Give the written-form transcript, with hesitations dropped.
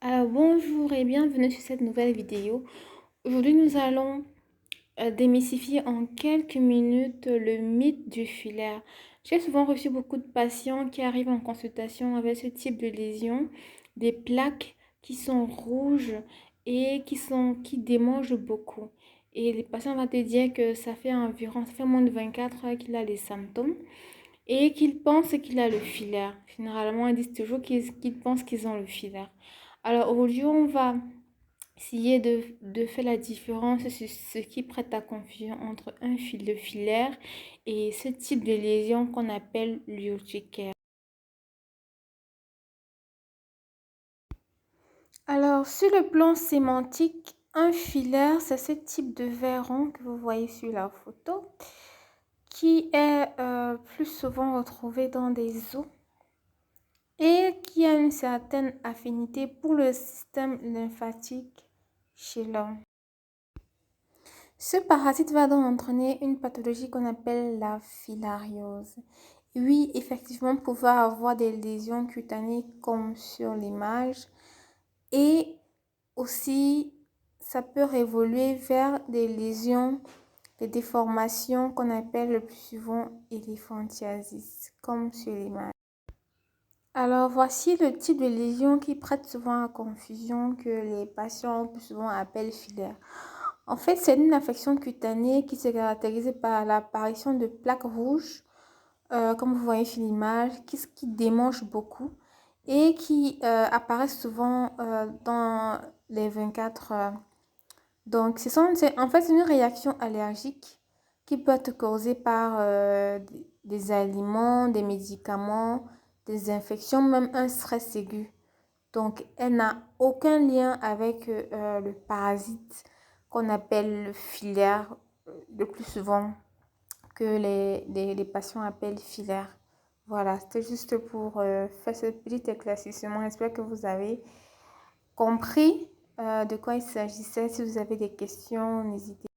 Alors bonjour et bienvenue sur cette nouvelle vidéo. Aujourd'hui nous allons démystifier en quelques minutes le mythe du filaire. J'ai souvent reçu beaucoup de patients qui arrivent en consultation avec ce type de lésions, des plaques qui sont rouges et qui démangent beaucoup. Et les patients vont te dire que ça fait moins de 24 heures qu'il a les symptômes et qu'ils pensent qu'il a le filaire. Généralement, ils disent toujours qu'ils pensent qu'ils ont le filaire. Alors aujourd'hui, on va essayer de faire la différence sur ce qui prête à confusion entre le filaire et ce type de lésion qu'on appelle l'urticaire. Alors, sur le plan sémantique, un filaire, c'est ce type de verre rond que vous voyez sur la photo qui est plus souvent retrouvé dans des os et qui a une certaine affinité pour le système lymphatique chez l'homme. Ce parasite va donc entraîner une pathologie qu'on appelle la filariose. Oui, effectivement, pouvoir avoir des lésions cutanées comme sur l'image et aussi ça peut évoluer vers des lésions, des déformations qu'on appelle le plus souvent éléphantiasis, comme sur l'image. Alors voici le type de lésion qui prête souvent à confusion que les patients plus souvent appellent filaire. En fait, c'est une affection cutanée qui se caractérise par l'apparition de plaques rouges, comme vous voyez sur l'image, qui démangent beaucoup et qui apparaissent souvent dans les 24 heures. Donc, en fait, c'est une réaction allergique qui peut être causée par des aliments, des médicaments, des infections, même un stress aigu. Donc, elle n'a aucun lien avec le parasite qu'on appelle le filaire, le plus souvent que les patients appellent filaire. Voilà, c'était juste pour faire ce petit éclaircissement. J'espère que vous avez compris de quoi il s'agissait. Si vous avez des questions, n'hésitez pas.